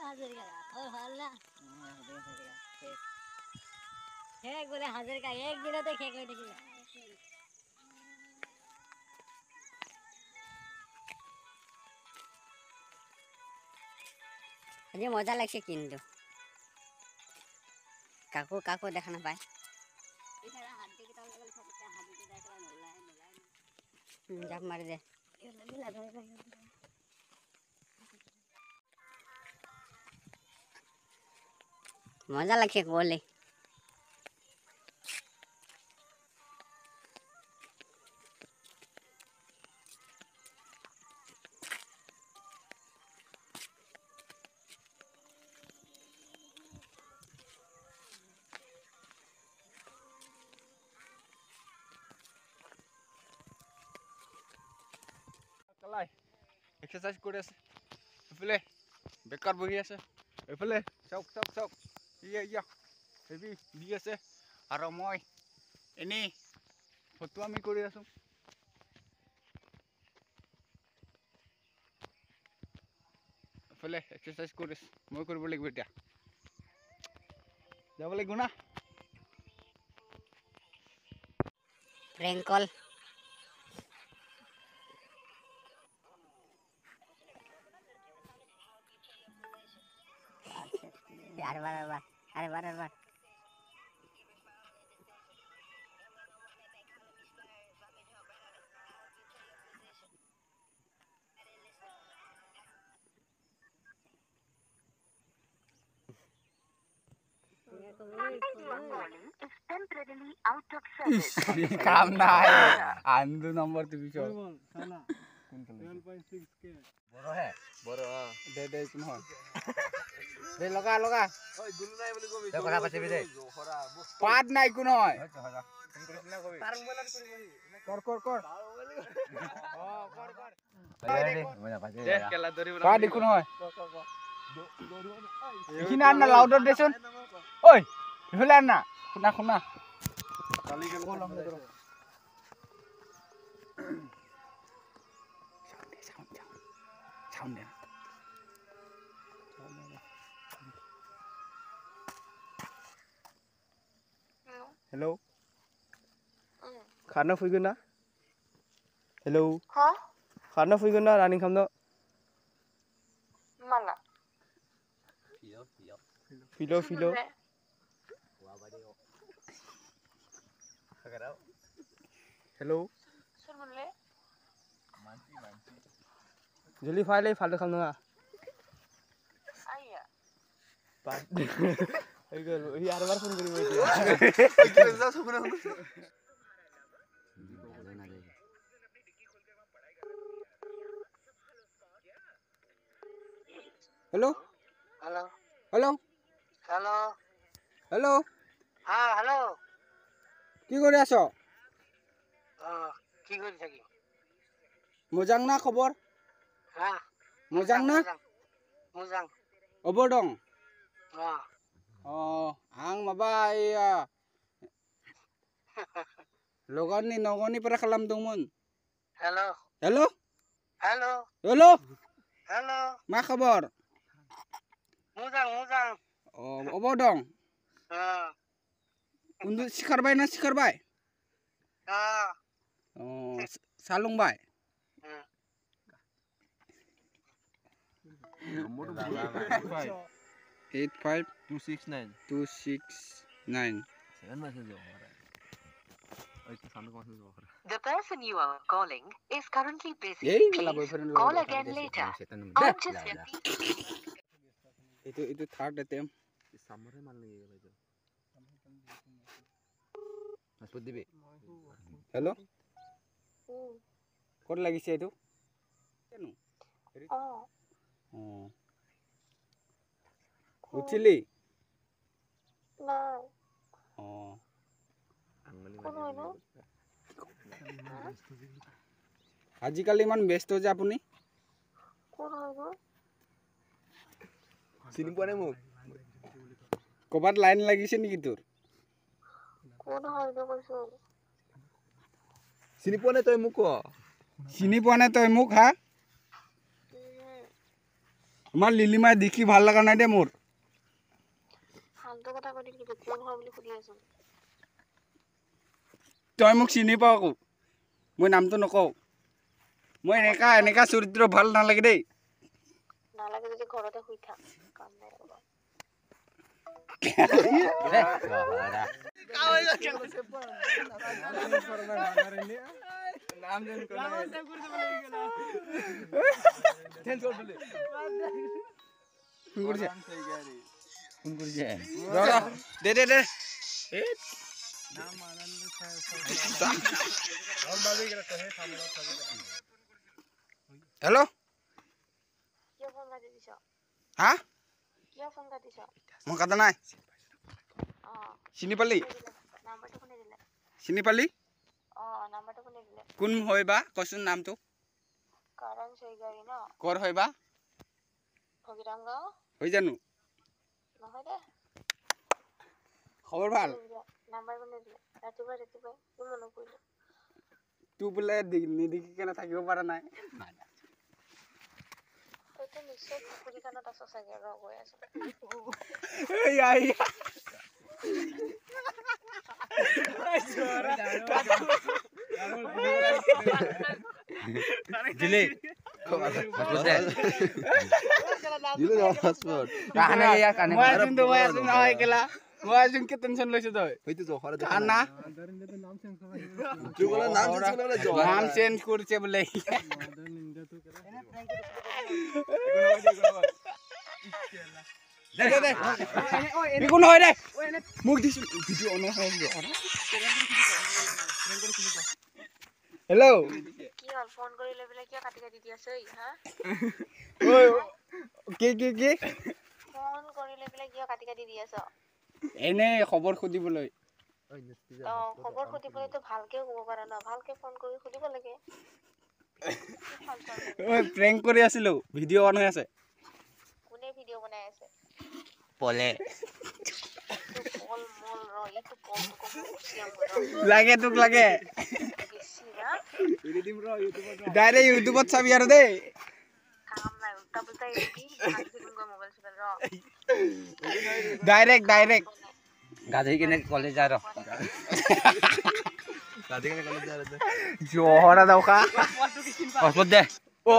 আজি মজা লাগছে কিন্তু কাকো কাকো দেখা নাপায় জাপ মাৰি দে মজা লাগছে গ'লে এক্সাৰসাইজ কৰি আছে এফালে বেকাৰ বহি আছে এফালে চাওক চাওক চাওক ইয়া হেভি দি আছে আৰু মই এনেই ফটো আমি কৰি আছো এফালে এক্সাৰসাইজ কৰি আছে মই কৰিব লাগিব এতিয়া যাব লাগিব না প্ৰেংক কল अरे बार काम नाही आंदू नंबर तुम्ही बरो है बरो दे दे कोन হয় দে লগা লগা ওই গুলু নাই বলি কবি কথা পাতিবি দে পাদ নাই কোন হয় তার মোবাইল কর কর কর কর কর দে কেলা দরি বনা পাদ কোন হয় ইখিনা না লাউডৰ দেচোন ঐ ইফালে না শুনা শুনা কালি কেন কলম দে সাউন্ড हेलो खाना फैगोन ना हेलो हाँ खाना फैगोन ना रानिं खालामनो माला फिलो फिलो हेलो जल्दी फाइल फालतू खालामनो आइया यार बार फोन करी hello hello hello hello hello हाँ हेलो কি কৰি আছ কি কৰি থাকি মোজাং না খবৰ হ্যাঁ মোজাং না মোজাং অবৰ দং आं माबा लगननि नगनिफ्राय खालामदोंमोन hello hello hello hello hello मा खबर मोजां मोजां अबाव दं उन्दु सिखारबाय ना सिखारबाय सा लोंबाय 85269 The person you are calling is currently busy. Please call again later. I'm just itu third attempt. Summer mal niye bhai. Masput dibe. Hello? Kod লাগিছে itu? Kenu? উঠিলি নাই আজিকালি ইমান ব্যস্ত যে আপুনি চিনি পোৱা নাই মোক কবাত লাইন লাগিছে নেকি তোৰ চিনি পোৱা নাই তই মোক হা আমাৰ লিলিমাই দেখি ভাল লগা নাই দে মোৰ শান্ত কথা কলি কিন্তু কোন হয় বুলি সুধি আছো তই মোক চিনি পাও আকৌ মই নামটো নকওঁ মই এনেকা চৰিত্ৰ ভাল নালাগে দেই নালাগে যদি ঘৰতে শুই থাক কাম নাই ৰবা দে হেল্ল' কিয় ফোন কাটি দিছ হা কিয় ফোন কাটিছ মই কাটা নাই চিনি পালি নাম্বাৰটো কোনে দিলে চিনি পালি নাম্বাৰটো কোনে দিলে কোন হয় বা কচোন নামটো কাৰণ চৈগাৰী ন কৰ হয় বা ভগিৰাম গাঁও হৈ জানো নহয় দে খবৰ ভাল নাম্বাৰ কোনে দিলে ৰাতিপুৱাই কি মনত পৰিলে তোৰ বোলে নিদেখি কেনে থাকিব পৰা নাই তইতো নিশ্চয় পুখুৰী কাণত আছ চাগে ৰ গৈ আছো দিলে টেনশন লৈছো তই নাম চেঞ্জ কৰিছে বোলে একো নহয় দে মোক দিছো হেল্ল' কি হল ফোন কৰি লৈ পেলাই কিয় কাটি দি আছে হা কি ফোন কৰি লৈ পেলাই কিয় কাটি দি আছ এনে খবৰ সুধিবলৈ খবৰ সুধিবলৈতো ভালকে ক'ব পাৰা ন ভালকে ফোন কৰি সুধিব লাগে প্ৰেংক কৰি আছিলো ভিডিঅ' অন হৈ আছে কোনে ভিডিঅ' বনাই আছে পলে কল মল ৰ ইটো কল লাগে তোক লাগে ডাইৰেক্ট ইউটিউবত চাবি আৰু দেই কাম নাই উল্টা পুল্টা এৰি মোবাইল চোবাইল ৰ ডাইৰেক্ট গাধি কিনে কলেজ যা ৰ জহৰা দৌকা দে অ